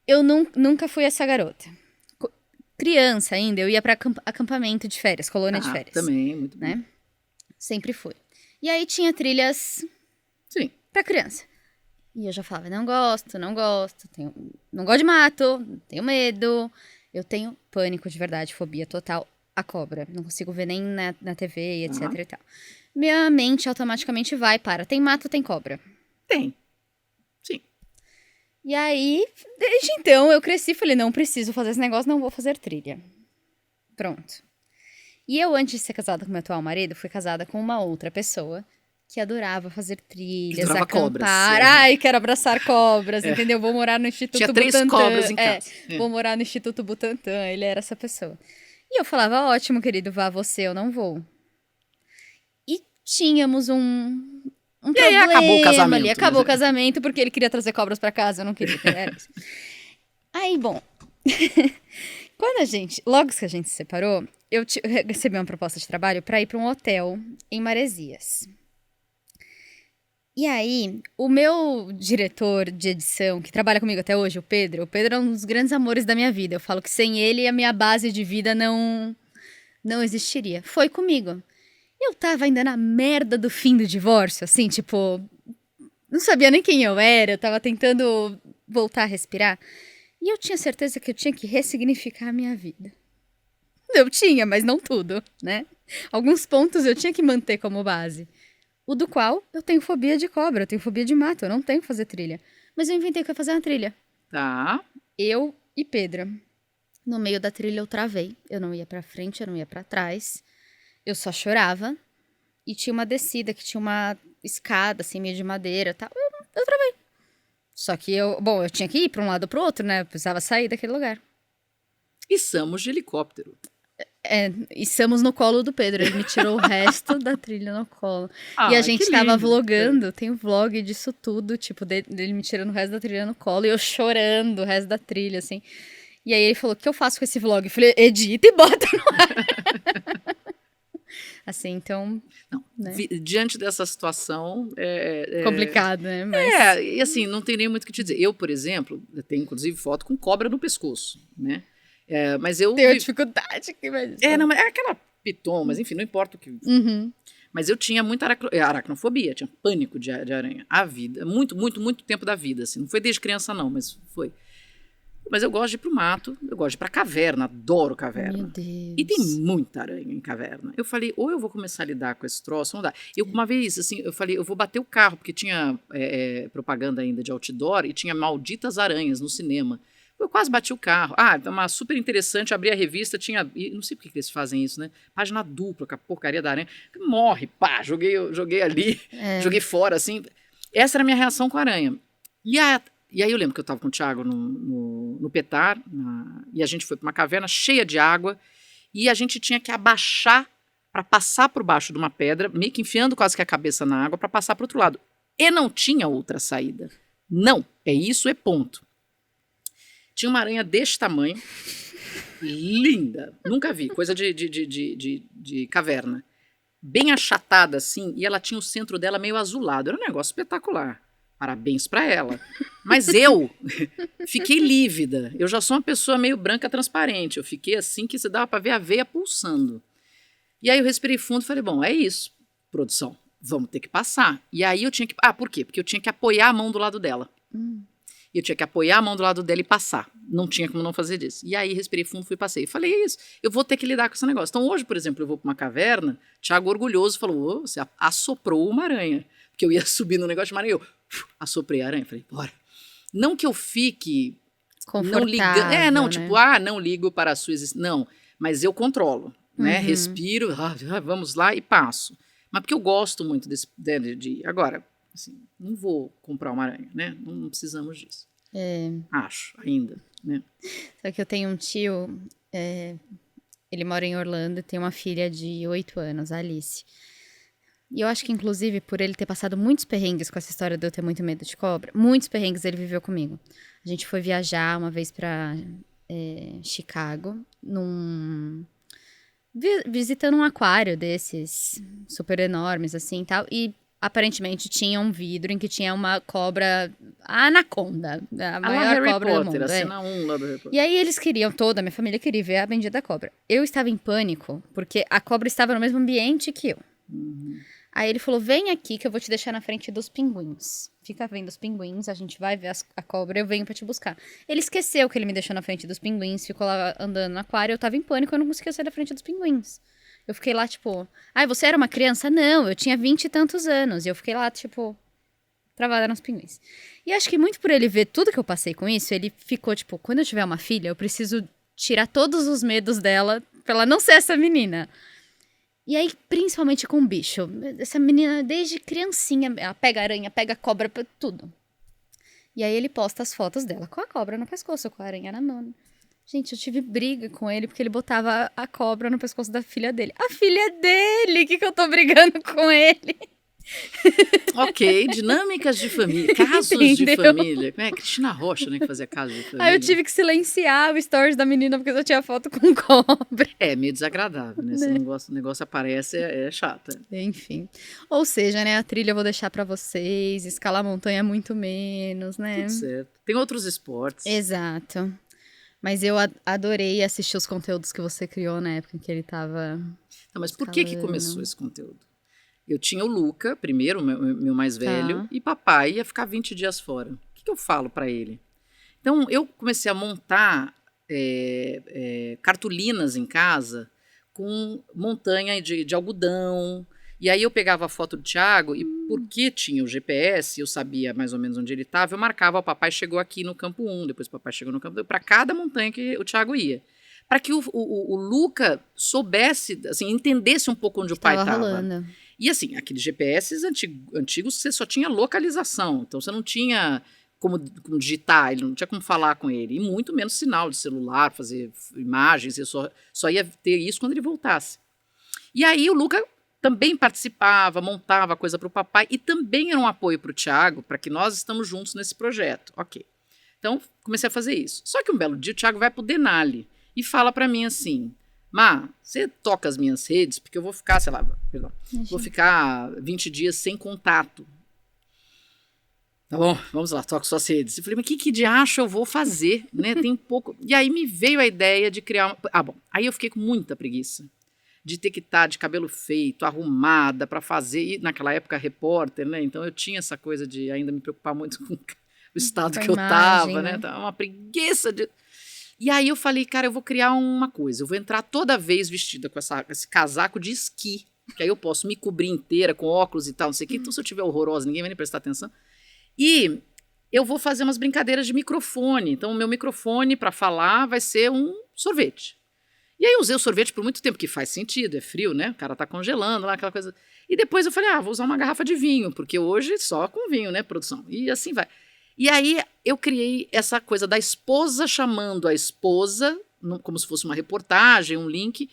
Eu nunca fui essa garota. Criança ainda, eu ia pra acampamento de férias, colônia de férias. Também, muito bom. Né? Sempre fui. E aí tinha trilhas pra criança. E eu já falava, não gosto, não gosto de mato, tenho medo, eu tenho pânico de verdade, fobia total a cobra. Não consigo ver nem na TV, etc e tal. Minha mente automaticamente vai para, tem mato, tem cobra. Tem. Sim. E aí, desde então, eu cresci e falei, não preciso fazer esse negócio, não vou fazer trilha. Pronto. E eu, antes de ser casada com meu atual marido, fui casada com uma outra pessoa que adorava fazer trilhas, adorava acampar. Cobras. Ai, quero abraçar cobras, entendeu? Vou morar no Instituto Butantan. Tinha 3 cobras em casa. Vou morar no Instituto Butantan. Ele era essa pessoa. E eu falava, ótimo, querido, vá você, eu não vou. E tínhamos um e aí acabou o casamento. Ali. Acabou o casamento, porque ele queria trazer cobras pra casa, eu não queria. Era isso. Aí, bom... Logo que a gente se separou, eu recebi uma proposta de trabalho para ir para um hotel em Maresias. E aí, o meu diretor de edição, que trabalha comigo até hoje, o Pedro é um dos grandes amores da minha vida. Eu falo que sem ele, a minha base de vida não existiria. Foi comigo. Eu tava ainda na merda do fim do divórcio, assim, tipo, não sabia nem quem eu era, eu tava tentando voltar a respirar. E eu tinha certeza que eu tinha que ressignificar a minha vida. Eu tinha, mas não tudo, né? Alguns pontos eu tinha que manter como base. O do qual eu tenho fobia de cobra, eu tenho fobia de mato, eu não tenho que fazer trilha. Mas eu inventei que eu ia fazer uma trilha. Tá. Eu e Pedra. No meio da trilha eu travei. Eu não ia pra frente, eu não ia pra trás. Eu só chorava. E tinha uma descida que tinha uma escada, assim, meio de madeira e tal. Eu travei. Só que eu tinha que ir pra um lado ou pro outro, né? Eu precisava sair daquele lugar. E somos de helicóptero. E estamos no colo do Pedro. Ele me tirou o resto da trilha no colo. Ah, E a gente que tava lindo. vlogando, tem um vlog disso tudo, tipo, dele me tirando o resto da trilha no colo e eu chorando o resto da trilha, assim. E aí ele falou: o que eu faço com esse vlog? Eu falei: edita e bota no ar. Assim, então. Não, Né? diante dessa situação. Complicado, né? Mas... e assim, não tem nem muito o que te dizer. Eu, por exemplo, tenho inclusive foto com cobra no pescoço, né? Mas eu. Tenho dificuldade aqui, mas. Não, é aquela piton, mas enfim, não importa o que. Uhum. Mas eu tinha muita aracnofobia, tinha pânico de aranha. A vida. Muito, muito, muito tempo da vida, assim. Não foi desde criança, não, mas foi. Mas eu gosto de ir pro mato, eu gosto de ir pra caverna, adoro caverna. Meu Deus. E tem muita aranha em caverna. Eu falei, ou eu vou começar a lidar com esse troço, não dá. Eu, uma vez, assim, eu falei, eu vou bater o carro, porque tinha propaganda ainda de outdoor e tinha malditas aranhas no cinema. Eu quase bati o carro. Uma super interessante, abri a revista, tinha... Não sei por que eles fazem isso, né? Página dupla, com a porcaria da aranha. Morre, pá, joguei ali, joguei fora, assim. Essa era a minha reação com a aranha. E aí eu lembro que eu estava com o Thiago no Petar, e a gente foi para uma caverna cheia de água, e a gente tinha que abaixar para passar por baixo de uma pedra, meio que enfiando quase que a cabeça na água para passar para o outro lado. E não tinha outra saída. Não, é isso, é ponto. Tinha uma aranha deste tamanho, linda, nunca vi, coisa de caverna. Bem achatada assim, e ela tinha o centro dela meio azulado, era um negócio espetacular. Parabéns para ela. Mas eu fiquei lívida. Eu já sou uma pessoa meio branca transparente. Eu fiquei assim que se dava para ver a veia pulsando. E aí eu respirei fundo e falei, bom, é isso, produção, vamos ter que passar. E aí eu tinha que... por quê? Porque eu tinha que apoiar a mão do lado dela. E eu tinha que apoiar a mão do lado dela e passar. Não tinha como não fazer isso. E aí respirei fundo, fui e passei. E falei, é isso, eu vou ter que lidar com esse negócio. Então hoje, por exemplo, eu vou para uma caverna, Thiago orgulhoso falou, você assoprou uma aranha. Porque eu ia subir no negócio de uma aranha, eu assoprei a aranha. Falei, bora. Não que eu fique... Confortável, não ligando. né? Tipo, não ligo para a sua existência. Não, mas eu controlo, né? Respiro, vamos lá e passo. Mas porque eu gosto muito agora, assim, não vou comprar uma aranha, né? Não precisamos disso. Acho, ainda, né? Só que eu tenho um tio, ele mora em Orlando e tem uma filha de 8 anos, a Alice. E eu acho que, inclusive, por ele ter passado muitos perrengues com essa história de eu ter muito medo de cobra, muitos perrengues ele viveu comigo. A gente foi viajar uma vez pra Chicago, visitando um aquário desses super enormes, assim, e tal, e aparentemente tinha um vidro em que tinha uma cobra, a anaconda, a maior Harry cobra do Potter, mundo. assina um lá do Harry Potter. E aí eles queriam, toda a minha família queria ver a bendita cobra. Eu estava em pânico, porque a cobra estava no mesmo ambiente que eu. Aí ele falou, vem aqui que eu vou te deixar na frente dos pinguins. Fica vendo os pinguins, a gente vai ver a cobra, eu venho pra te buscar. Ele esqueceu que ele me deixou na frente dos pinguins, ficou lá andando no aquário, eu tava em pânico, eu não conseguia sair da frente dos pinguins. Eu fiquei lá, tipo, você era uma criança? Não, eu tinha 20 e tantos anos. E eu fiquei lá, tipo, travada nos pinguins. E acho que muito por ele ver tudo que eu passei com isso, ele ficou, tipo, quando eu tiver uma filha, eu preciso tirar todos os medos dela pra ela não ser essa menina. E aí, principalmente com bicho. Essa menina, desde criancinha, ela pega aranha, pega cobra, tudo. E aí ele posta as fotos dela com a cobra no pescoço, com a aranha na mão. Gente, eu tive briga com ele porque ele botava a cobra no pescoço da filha dele. A filha dele! Que eu tô brigando com ele? Ok, dinâmicas de família, casos de Entendeu? família. É, Cristina Rocha, né, que fazia casos de Aí eu família. tive que silenciar o stories da menina porque eu tinha foto com cobra. É meio desagradável, né? Você Né? não gosta, o negócio aparece, é chata. Enfim. Ou seja, né, a trilha eu vou deixar pra vocês, escalar montanha muito menos, né? Tudo certo. Tem outros esportes. Exato. Mas eu adorei assistir os conteúdos que você criou na época em que ele tava Não, mas por que começou escalando. esse conteúdo? Eu tinha o Luca, primeiro, meu mais velho, Tá. e papai ia ficar 20 dias fora. O que eu falo para ele? Então, eu comecei a montar cartolinas em casa com montanha de algodão. E aí eu pegava a foto do Thiago e porque tinha o GPS, eu sabia mais ou menos onde ele estava, eu marcava, o papai chegou aqui no campo 1, depois o papai chegou no campo 2, para cada montanha que o Thiago ia. Para que o Luca soubesse, assim, entendesse um pouco onde o Que pai tava estava. rolando. E assim, aqueles GPS antigos você só tinha localização, então você não tinha como digitar, ele não tinha como falar com ele, e muito menos sinal de celular, fazer imagens, você só ia ter isso quando ele voltasse. E aí o Luca também participava, montava coisa para o papai e também era um apoio para o Thiago, para que nós estamos juntos nesse projeto. Ok. Então comecei a fazer isso. Só que um belo dia o Thiago vai para o Denali e fala para mim assim: Má, você toca as minhas redes, porque eu vou ficar, sei lá, perdão, vou ficar 20 dias sem contato. Tá bom, vamos lá, toco suas redes. Eu falei, mas que de acho eu vou fazer, né? Tem pouco. E aí me veio a ideia de criar uma. Ah, bom, aí eu fiquei com muita preguiça de ter que estar de cabelo feito, arrumada para fazer. E naquela época, repórter, né? Então eu tinha essa coisa de ainda me preocupar muito com o estado Com a que eu imagem, tava, né? Tava uma preguiça de. E aí eu falei, cara, eu vou criar uma coisa. Eu vou entrar toda vez vestida com esse casaco de esqui, que aí eu posso me cobrir inteira com óculos e tal, não sei o quê. Então se eu tiver horrorosa, ninguém vai nem prestar atenção. E eu vou fazer umas brincadeiras de microfone. Então o meu microfone para falar vai ser um sorvete. E aí eu usei o sorvete por muito tempo, que faz sentido, é frio, né? O cara tá congelando lá, aquela coisa. E depois eu falei, vou usar uma garrafa de vinho, porque hoje só com vinho, né, produção? E assim vai. E aí eu criei essa coisa da esposa chamando a esposa, como se fosse uma reportagem, um link.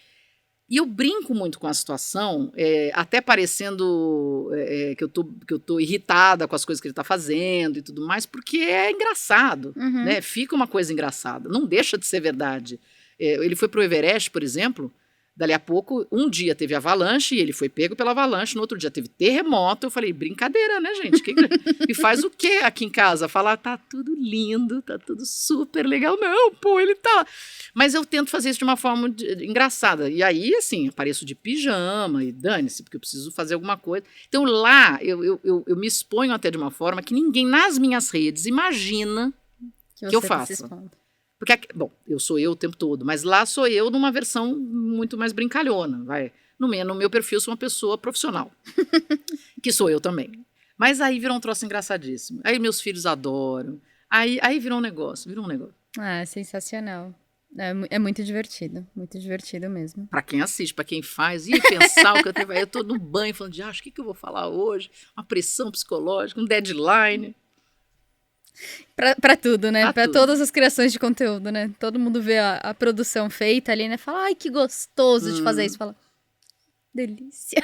E eu brinco muito com a situação, até parecendo que eu tô irritada com as coisas que ele está fazendo e tudo mais, porque é engraçado, né? Fica uma coisa engraçada, não deixa de ser verdade. Ele foi pro Everest, por exemplo, dali a pouco, um dia teve avalanche e ele foi pego pela avalanche, no outro dia teve terremoto. Eu falei, brincadeira, né, gente? E faz o quê aqui em casa? Falar, tá tudo lindo, tá tudo super legal. Não, pô, ele tá... Mas eu tento fazer isso de uma forma engraçada. E aí, assim, apareço de pijama e dane-se, porque eu preciso fazer alguma coisa. Então lá, eu me exponho até de uma forma que ninguém nas minhas redes imagina que eu faça. Porque, bom, eu sou eu o tempo todo, mas lá sou eu numa versão muito mais brincalhona, vai. No meu perfil sou uma pessoa profissional, que sou eu também. Mas aí virou um troço engraçadíssimo. Aí meus filhos adoram. Aí virou um negócio, Ah, sensacional. É muito divertido mesmo. Pra quem assiste, pra quem faz, e pensar o que eu tenho. Eu tô no banho falando de, o que eu vou falar hoje? Uma pressão psicológica, um deadline. Pra tudo, né? Pra tudo. todas as criações de conteúdo, né? Todo mundo vê a produção feita ali, né? Fala, ai, que gostoso de fazer isso. Fala, delícia.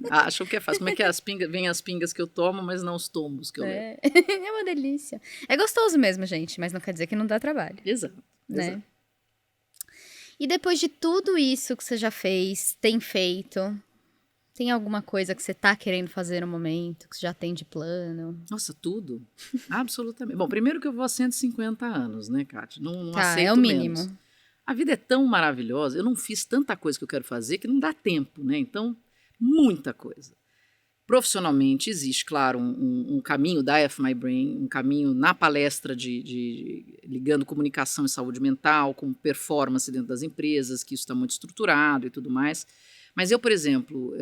Acham que é fácil. Como é que é? Vem as pingas que eu tomo, mas não os tombos que eu levo. É uma delícia. É gostoso mesmo, gente, mas não quer dizer que não dá trabalho. Exato. Né? Exato. E depois de tudo isso que você já fez, tem feito, tem alguma coisa que você tá querendo fazer no momento, que você já tem de plano? Nossa, tudo. Absolutamente. Bom, primeiro que eu vou a 150 anos, né, Kátia? Não aceito é o mínimo. menos. A vida é tão maravilhosa, eu não fiz tanta coisa que eu quero fazer que não dá tempo, né? Então, muita coisa. Profissionalmente, existe, claro, um caminho da F My Brain, um caminho na palestra ligando comunicação e saúde mental, com performance dentro das empresas, que isso está muito estruturado e tudo mais. Mas eu, por exemplo,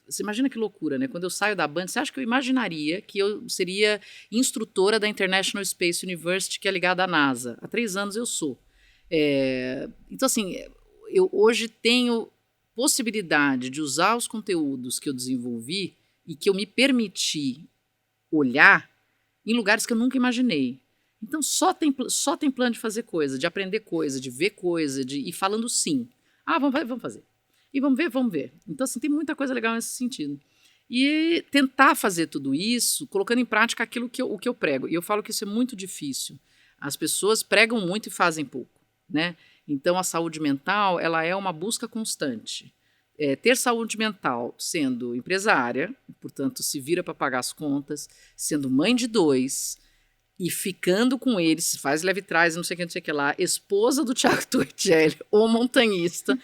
você imagina que loucura, né? Quando eu saio da Band, você acha que eu imaginaria que eu seria instrutora da International Space University, que é ligada à NASA? Há 3 anos eu sou. Então, assim, eu hoje tenho possibilidade de usar os conteúdos que eu desenvolvi e que eu me permiti olhar em lugares que eu nunca imaginei. Então, só tem plano de fazer coisa, de aprender coisa, de ver coisa, de ir falando sim. Vamos fazer. E vamos ver. Então, assim, tem muita coisa legal nesse sentido. E tentar fazer tudo isso colocando em prática aquilo o que eu prego. E eu falo que isso é muito difícil. As pessoas pregam muito e fazem pouco, né? Então, a saúde mental, ela é uma busca constante. Ter saúde mental sendo empresária, portanto, se vira para pagar as contas, sendo mãe de 2 e ficando com eles, faz leve trás, não sei o que lá, esposa do Thiago Torricelli, ou montanhista,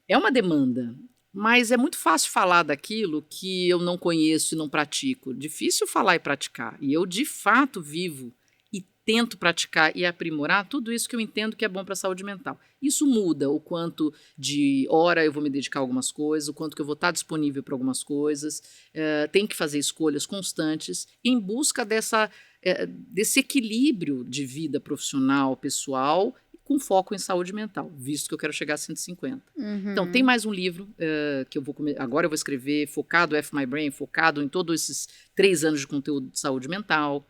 é uma demanda. Mas é muito fácil falar daquilo que eu não conheço e não pratico. Difícil falar e praticar. E eu, de fato, vivo e tento praticar e aprimorar tudo isso que eu entendo que é bom para a saúde mental. Isso muda o quanto de hora eu vou me dedicar a algumas coisas, o quanto que eu vou estar disponível para algumas coisas. Tem que fazer escolhas constantes em busca desse equilíbrio de vida profissional, pessoal, com foco em saúde mental, visto que eu quero chegar a 150. Então, tem mais um livro que agora eu vou escrever, focado F My Brain, focado em todos esses 3 anos de conteúdo de saúde mental.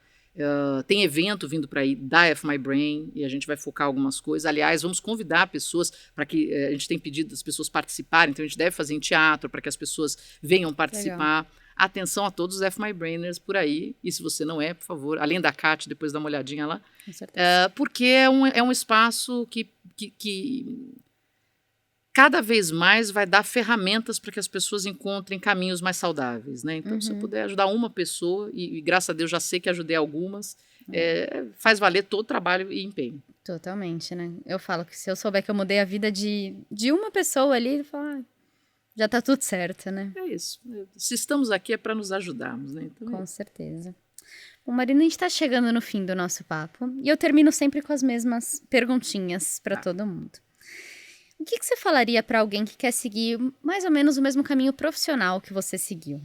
Tem evento vindo para aí da F My Brain e a gente vai focar algumas coisas. Aliás, vamos convidar pessoas para que a gente tem pedido as pessoas participarem, então a gente deve fazer em teatro para que as pessoas venham participar. Legal. Atenção a todos os F My Brainers por aí, e se você não é, por favor, além da Kátia, depois dá uma olhadinha lá, porque é um espaço que cada vez mais vai dar ferramentas para que as pessoas encontrem caminhos mais saudáveis, né? Então, se eu puder ajudar uma pessoa, e graças a Deus já sei que ajudei algumas, faz valer todo o trabalho e empenho. Totalmente, né? Eu falo que se eu souber que eu mudei a vida de uma pessoa ali, eu falo, já tá tudo certo, né? É isso. Se estamos aqui é para nos ajudarmos, né? Então, com certeza. Bom, Marina, a gente tá chegando no fim do nosso papo e eu termino sempre com as mesmas perguntinhas para todo mundo. O que você falaria para alguém que quer seguir mais ou menos o mesmo caminho profissional que você seguiu?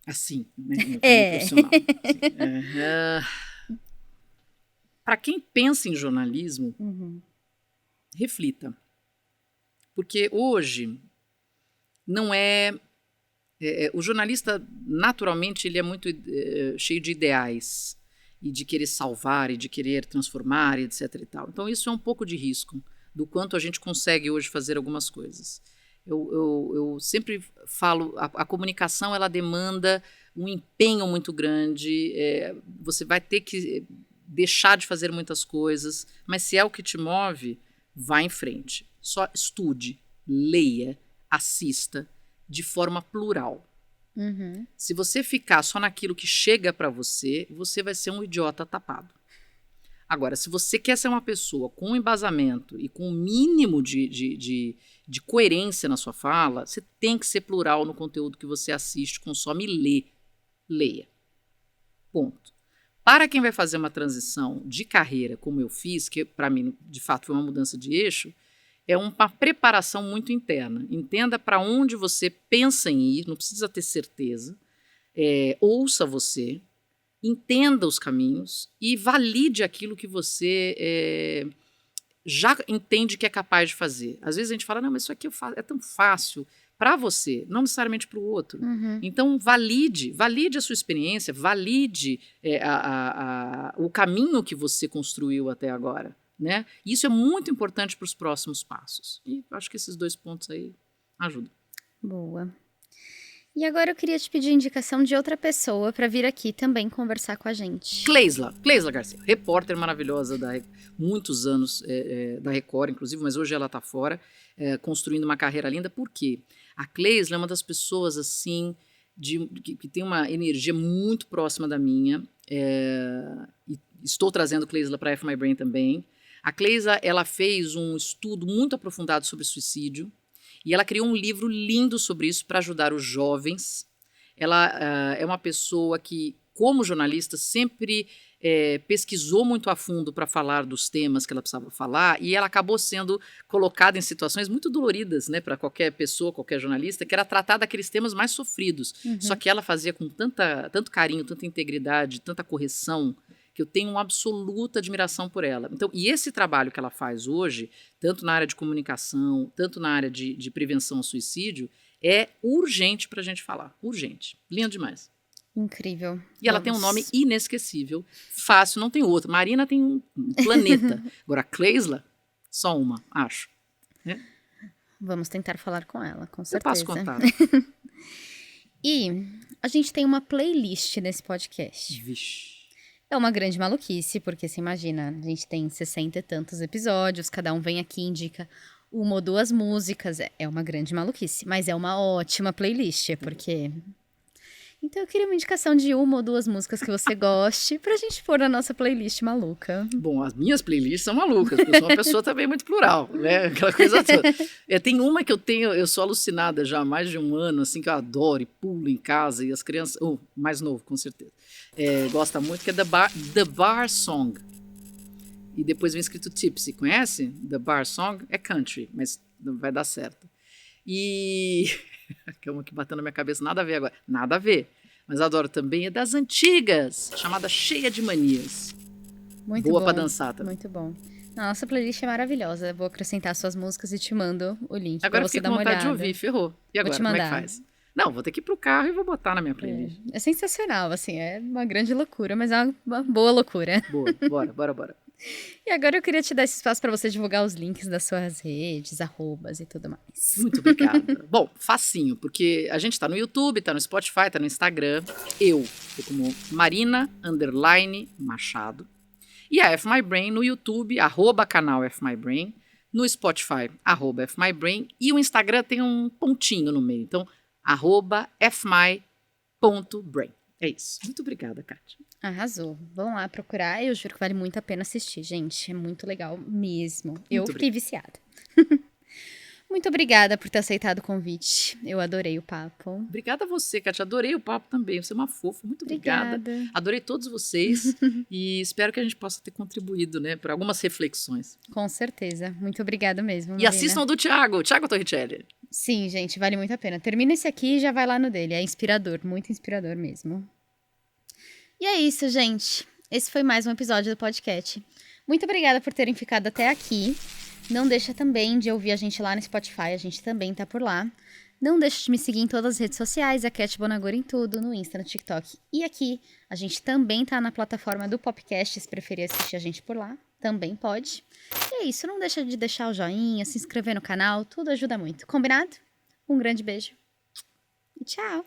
Assim, né? Profissional. Assim. Para quem pensa em jornalismo, reflita. Porque hoje não o jornalista, naturalmente, ele é muito cheio de ideais e de querer salvar e de querer transformar, etc. e tal. Então, isso é um pouco de risco do quanto a gente consegue hoje fazer algumas coisas. Eu sempre falo, a comunicação ela demanda um empenho muito grande, você vai ter que deixar de fazer muitas coisas, mas se é o que te move, vá em frente. Só estude, leia, assista de forma plural. Se você ficar só naquilo que chega para você, você vai ser um idiota tapado. Agora, se você quer ser uma pessoa com embasamento e com um mínimo de coerência na sua fala, você tem que ser plural no conteúdo que você assiste, consome e lê. Leia. Ponto. Para quem vai fazer uma transição de carreira, como eu fiz, que para mim, de fato, foi uma mudança de eixo, é uma preparação muito interna. Entenda para onde você pensa em ir, não precisa ter certeza. Ouça você, entenda os caminhos e valide aquilo que você já entende que é capaz de fazer. Às vezes a gente fala, não, mas isso aqui é tão fácil para você, não necessariamente para o outro. Então, valide a sua experiência, valide o caminho que você construiu até agora. Né? Isso é muito importante para os próximos passos. E acho que esses 2 pontos aí ajudam. Boa. E agora eu queria te pedir a indicação de outra pessoa para vir aqui também conversar com a gente. Cleisla Garcia, repórter maravilhosa muitos anos da Record, inclusive, mas hoje ela está fora, construindo uma carreira linda. Por quê? A Cleisla é uma das pessoas assim que tem uma energia muito próxima da minha. E estou trazendo Cleisla para F My Brain também. A Cleisla, ela fez um estudo muito aprofundado sobre suicídio e ela criou um livro lindo sobre isso para ajudar os jovens. Ela é uma pessoa que, como jornalista, sempre pesquisou muito a fundo para falar dos temas que ela precisava falar e ela acabou sendo colocada em situações muito doloridas, né, para qualquer pessoa, qualquer jornalista, que era tratar daqueles temas mais sofridos. Só que ela fazia com tanto carinho, tanta integridade, tanta correção, que eu tenho uma absoluta admiração por ela. Então, e esse trabalho que ela faz hoje, tanto na área de comunicação, tanto na área de prevenção ao suicídio, é urgente para a gente falar. Urgente. Lindo demais. Incrível. E ela tem um nome inesquecível. Fácil, não tem outro. Marina tem um planeta. Agora, Cleisla, só uma, acho. Vamos tentar falar com ela, com certeza. Eu passo contato. E a gente tem uma playlist nesse podcast. Vixe. É uma grande maluquice, porque você imagina, a gente tem 60 e tantos episódios, cada um vem aqui e indica uma ou duas músicas. É uma grande maluquice, mas é uma ótima playlist, porque... Então eu queria uma indicação de uma ou duas músicas que você goste pra gente pôr na nossa playlist maluca. Bom, as minhas playlists são malucas, porque eu sou uma pessoa também muito plural, né? Aquela coisa toda. Tem uma que eu sou alucinada já há mais de um ano, assim, que eu adoro e pulo em casa, e as crianças, mais novo, com certeza, gosta muito, que é The Bar Song. E depois vem escrito Tipsy, conhece? The Bar Song é country, mas não vai dar certo. E... que é uma que bateu na minha cabeça, nada a ver agora. Nada a ver. Mas eu adoro também, é das antigas, chamada Cheia de Manias. Muito Boa bom, pra dançar também. muito bom. Nossa playlist é maravilhosa. Eu vou acrescentar suas músicas e te mando o link Agora pra você fiquei dar com uma vontade olhada. de ouvir, ferrou. E agora, te como é que mandar. faz? Não, vou ter que ir pro carro e vou botar na minha playlist. É sensacional, assim, é uma grande loucura, mas é uma boa loucura. Boa, bora. E agora eu queria te dar esse espaço para você divulgar os links das suas redes, arrobas e tudo mais. Muito obrigada. Bom, facinho, porque a gente tá no YouTube, tá no Spotify, tá no Instagram. Eu tô como Marina_Machado. E a F My Brain no YouTube, @canal F My Brain. No Spotify, @FMyBrain. E o Instagram tem um pontinho no meio. Então, @fmy.brain. É isso. Muito obrigada, Kátia. Arrasou. Vão lá procurar. Eu juro que vale muito a pena assistir, gente. É muito legal mesmo. Eu fiquei viciada. Muito obrigada por ter aceitado o convite. Eu adorei o papo. Obrigada a você, Kátia. Adorei o papo também. Você é uma fofa. Muito obrigada. Adorei todos vocês. E espero que a gente possa ter contribuído, né, para algumas reflexões. Com certeza. Muito obrigada mesmo, Marina. E assistam do Thiago Torricelli. Sim, gente. Vale muito a pena. Termina esse aqui e já vai lá no dele. É inspirador. Muito inspirador mesmo. E é isso, gente. Esse foi mais um episódio do podcast. Muito obrigada por terem ficado até aqui. Não deixa também de ouvir a gente lá no Spotify, a gente também tá por lá. Não deixa de me seguir em todas as redes sociais, a Cat Bonagura em tudo, no Insta, no TikTok. E aqui, a gente também tá na plataforma do Popcast, se preferir assistir a gente por lá, também pode. E é isso, não deixa de deixar o joinha, se inscrever no canal, tudo ajuda muito. Combinado? Um grande beijo. E tchau!